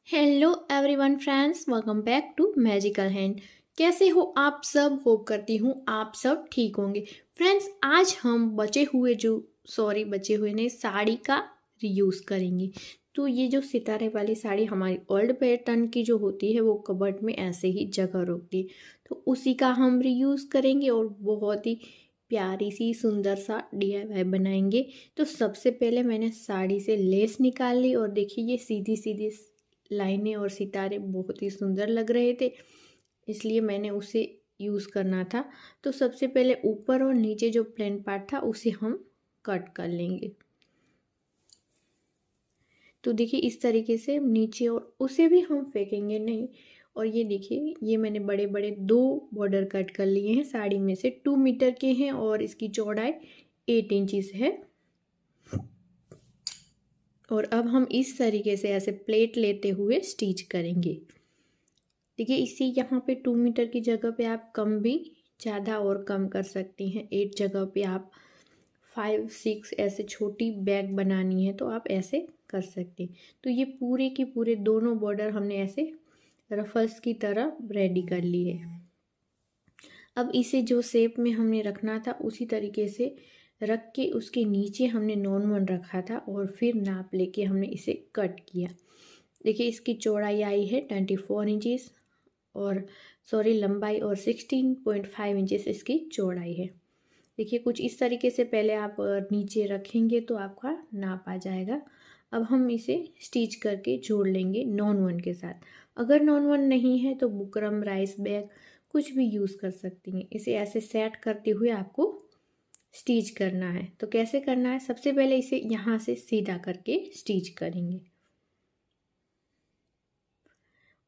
Hello everyone friends, welcome back to magical hand. कैसे हो आप सब? होप करती हूँ आप सब ठीक होंगे। फ्रेंड्स, आज हम बचे हुए ने साड़ी का रीयूज़ करेंगे। तो ये जो सितारे वाली साड़ी हमारी ओल्ड पैटर्न की जो होती है वो कबर्ड में ऐसे ही जगह रोकती है, तो उसी का हम रीयूज़ करेंगे और बहुत ही प्यारी सी सुंदर सा DIY बनाएंगे। तो सबसे पहले मैंने साड़ी से लेस निकाल ली और देखिए ये सीधी सीधी लाइनें और सितारे बहुत ही सुंदर लग रहे थे, इसलिए मैंने उसे यूज़ करना था। तो सबसे पहले ऊपर और नीचे जो प्लेन पार्ट था उसे हम कट कर लेंगे। तो देखिए इस तरीके से नीचे, और उसे भी हम फेंकेंगे नहीं। और ये देखिए ये मैंने बड़े बड़े 2 बॉर्डर कट कर लिए हैं। साड़ी में से 2 मीटर के हैं और इसकी चौड़ाई 8 इंचज़ है। और अब हम इस तरीके से ऐसे प्लेट लेते हुए स्टिच करेंगे। देखिए इसी यहाँ पे 2 मीटर की जगह पे आप कम भी ज़्यादा और कम कर सकती हैं। 8 जगह पे आप 5 6 ऐसे छोटी बैग बनानी है तो आप ऐसे कर सकते हैं। तो ये पूरे के पूरे दोनों बॉर्डर हमने ऐसे रफल्स की तरह रेडी कर लिए है। अब इसे जो शेप में हमने रखना था उसी तरीके से रख के उसके नीचे हमने नॉन वन रखा था और फिर नाप लेके हमने इसे कट किया। देखिए इसकी चौड़ाई आई है 24 इंचज़ और लंबाई, और 16.5 इंचेस इसकी चौड़ाई है। देखिए कुछ इस तरीके से पहले आप नीचे रखेंगे तो आपका नाप आ जाएगा। अब हम इसे स्टिच करके जोड़ लेंगे नॉन वन के साथ। अगर नॉन वन नहीं है तो बुकरम, राइस बैग कुछ भी यूज़ कर सकती हैं। इसे ऐसे सेट करते हुए आपको स्टिच करना है। तो कैसे करना है, सबसे पहले इसे यहाँ से सीधा करके स्टिच करेंगे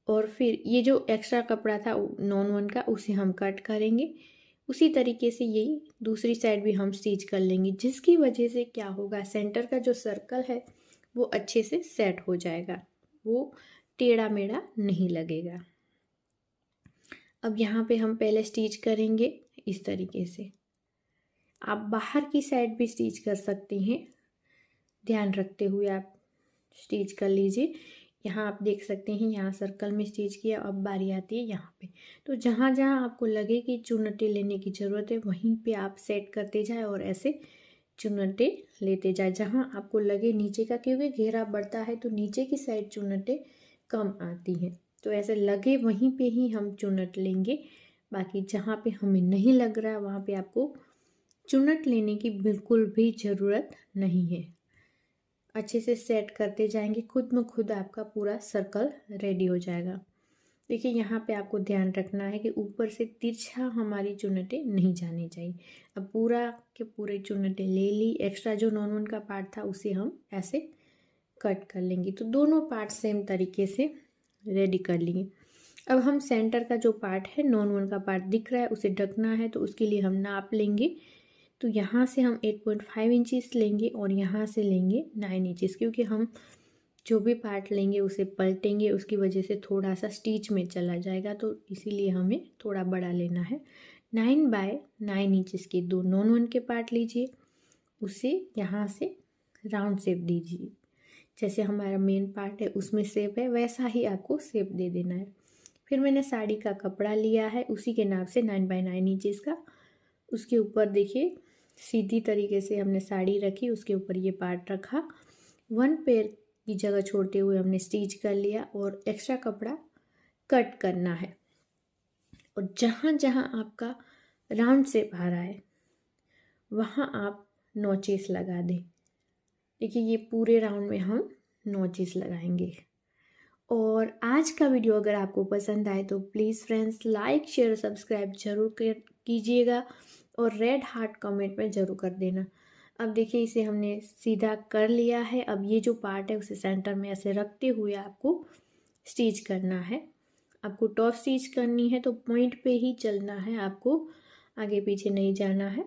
और फिर ये जो एक्स्ट्रा कपड़ा था नॉन वन का उसे हम कट करेंगे। उसी तरीके से यही दूसरी साइड भी हम स्टिच कर लेंगे, जिसकी वजह से क्या होगा, सेंटर का जो सर्कल है वो अच्छे से सेट हो जाएगा, वो टेढ़ा मेढ़ा नहीं लगेगा। अब यहाँ पे हम पहले स्टिच करेंगे इस तरीके से। आप बाहर की साइड भी स्टिच कर सकती हैं, ध्यान रखते हुए आप स्टिच कर लीजिए। यहाँ आप देख सकते हैं यहाँ सर्कल में स्टिच किया। अब बारी आती है यहाँ पे, तो जहाँ जहाँ आपको लगे कि चुन्नटे लेने की ज़रूरत है वहीं पे आप सेट करते जाए और ऐसे चुन्नटे लेते जाए। जहाँ आपको लगे नीचे का, क्योंकि घेरा बढ़ता है तो नीचे की साइड चुन्नटे कम आती हैं, तो ऐसे लगे वहीं पे ही हम चुन्नट लेंगे। बाकी जहाँ पे हमें नहीं लग रहा है वहाँ पे आपको चुन्नट लेने की बिल्कुल भी ज़रूरत नहीं है। अच्छे से सेट करते जाएंगे, खुद में खुद आपका पूरा सर्कल रेडी हो जाएगा। देखिए यहाँ पे आपको ध्यान रखना है कि ऊपर से तिरछा हमारी चुन्नटें नहीं जानी चाहिए। अब पूरा के पूरे चुन्नटें ले ली। एक्स्ट्रा जो नॉन वन का पार्ट था उसे हम ऐसे कट कर लेंगे। तो दोनों पार्ट सेम तरीके से रेडी कर लिए। अब हम सेंटर का जो पार्ट है, नॉन वन का पार्ट दिख रहा है, उसे ढकना है, तो उसके लिए हम नाप लेंगे। तो यहाँ से हम 8.5 इंचज़ लेंगे और यहाँ से लेंगे 9 इंचज़, क्योंकि हम जो भी पार्ट लेंगे उसे पलटेंगे, उसकी वजह से थोड़ा सा स्टिच में चला जाएगा, तो इसीलिए हमें थोड़ा बड़ा लेना है। 9 बाय 9 इंचज़ के 2 नॉन वन के पार्ट लीजिए, उसे यहाँ से राउंड शेप दीजिए। जैसे हमारा मेन पार्ट है उसमें शेप है, वैसा ही आपको शेप दे देना है। फिर मैंने साड़ी का कपड़ा लिया है उसी के नाप से 9 बाय 9 इंचज़ का। उसके ऊपर देखिए सीधी तरीके से हमने साड़ी रखी, उसके ऊपर ये पार्ट रखा। 1 पैर की जगह छोड़ते हुए हमने स्टिच कर लिया और एक्स्ट्रा कपड़ा कट करना है। और जहाँ जहाँ आपका राउंड शेप आ रहा है वहाँ आप नोचेस लगा दें। देखिए ये पूरे राउंड में हम नोचेस लगाएंगे। और आज का वीडियो अगर आपको पसंद आए तो please friends like, share, subscribe जरूर कीजिएगा और रेड हार्ट कमेंट में ज़रूर कर देना। अब देखिए इसे हमने सीधा कर लिया है। अब ये जो पार्ट है उसे सेंटर में ऐसे रखते हुए आपको स्टिच करना है। आपको टॉप स्टिच करनी है तो पॉइंट पे ही चलना है, आपको आगे पीछे नहीं जाना है।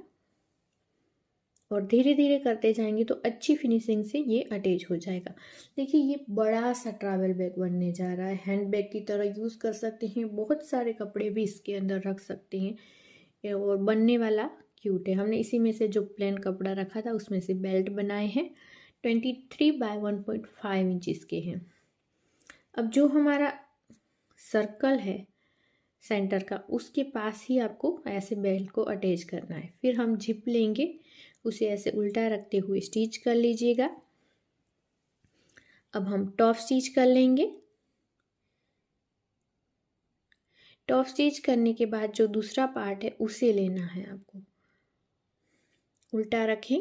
और धीरे धीरे करते जाएंगे तो अच्छी फिनिशिंग से ये अटैच हो जाएगा। देखिए ये बड़ा सा ट्रैवल बैग बनने जा रहा है, हैंड बैग की तरह यूज़ कर सकते हैं, बहुत सारे कपड़े भी इसके अंदर रख सकते हैं और बनने वाला क्यूट है। हमने इसी में से जो प्लेन कपड़ा रखा था उसमें से बेल्ट बनाए हैं, 23 बाय 1.5 इंचज़ के हैं। अब जो हमारा सर्कल है सेंटर का, उसके पास ही आपको ऐसे बेल्ट को अटैच करना है। फिर हम जिप लेंगे, उसे ऐसे उल्टा रखते हुए स्टिच कर लीजिएगा। अब हम टॉप स्टिच कर लेंगे। टॉप स्टिच करने के बाद जो दूसरा पार्ट है उसे लेना है आपको, उल्टा रखें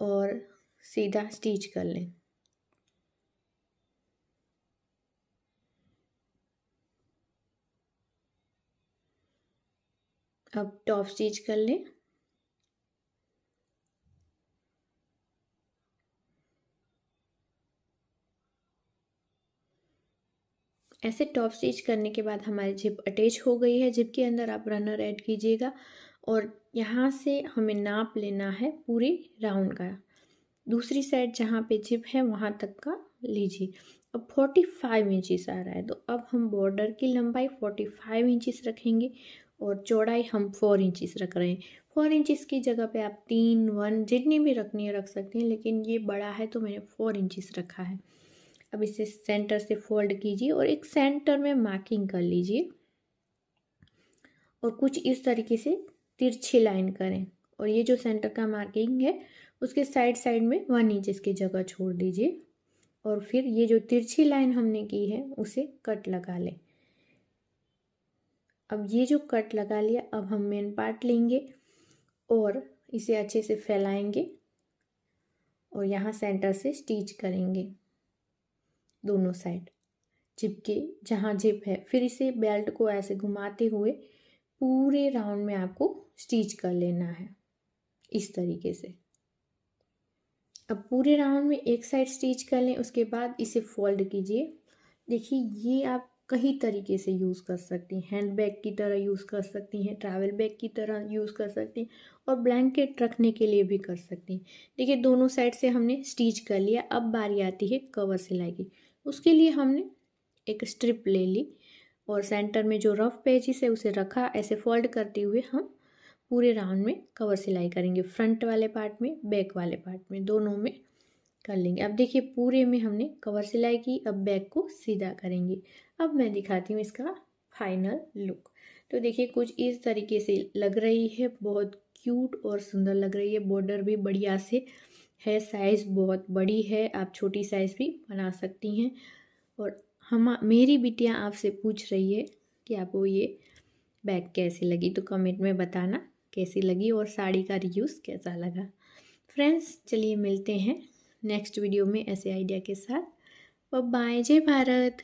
और सीधा स्टिच कर लें। अब टॉप स्टिच कर लें। ऐसे टॉप स्टिच करने के बाद हमारी जिप अटैच हो गई है। जिप के अंदर आप रनर ऐड कीजिएगा और यहाँ से हमें नाप लेना है पूरे राउंड का। दूसरी साइड जहाँ पे जिप है वहाँ तक का लीजिए। अब 45 इंचिस आ रहा है, तो अब हम बॉर्डर की लंबाई 45 इंचिस रखेंगे और चौड़ाई हम 4 इंचिस रख रहे हैं। 4 इंचिस की जगह पे आप 3, 1 जितनी भी रखनी है रख सकते हैं, लेकिन ये बड़ा है तो मैंने 4 इंचिस रखा है। अब इसे सेंटर से फोल्ड कीजिए और एक सेंटर में मार्किंग कर लीजिए और कुछ इस तरीके से तिरछी लाइन करें। और ये जो सेंटर का मार्किंग है उसके साइड साइड में 1 इंच की जगह छोड़ दीजिए और फिर ये जो तिरछी लाइन हमने की है उसे कट लगा लें। अब ये जो कट लगा लिया, अब हम मेन पार्ट लेंगे और इसे अच्छे से फैलाएंगे और यहाँ सेंटर से स्टिच करेंगे दोनों साइड जिप के जहाँ जिप है। फिर इसे बेल्ट को ऐसे घुमाते हुए पूरे राउंड में आपको स्टिच कर लेना है इस तरीके से। अब पूरे राउंड में एक साइड स्टिच कर लें, उसके बाद इसे फोल्ड कीजिए। देखिए ये आप कई तरीके से यूज़ कर सकती हैं, हैंड बैग की तरह यूज़ कर सकती हैं, ट्रैवल बैग की तरह यूज़ कर सकती हैं और ब्लैंकेट रखने के लिए भी कर सकती हैं। देखिए दोनों साइड से हमने स्टिच कर लिया। अब बारी आती है कवर सिलाई की। उसके लिए हमने एक स्ट्रिप ले ली और सेंटर में जो रफ पेजिस है उसे रखा। ऐसे फोल्ड करते हुए हम पूरे राउंड में कवर सिलाई करेंगे, फ्रंट वाले पार्ट में, बैक वाले पार्ट में, दोनों में कर लेंगे। अब देखिए पूरे में हमने कवर सिलाई की। अब बैक को सीधा करेंगे। अब मैं दिखाती हूँ इसका फाइनल लुक। तो देखिए कुछ इस तरीके से लग रही है, बहुत क्यूट और सुंदर लग रही है। बॉर्डर भी बढ़िया से है, साइज़ बहुत बड़ी है, आप छोटी साइज़ भी बना सकती हैं। और मेरी बिटिया आपसे पूछ रही है कि आपको ये बैग कैसी लगी, तो कमेंट में बताना कैसी लगी और साड़ी का रिव्यूज़ कैसा लगा। फ्रेंड्स चलिए मिलते हैं नेक्स्ट वीडियो में ऐसे आइडिया के साथ। बाय, जय भारत।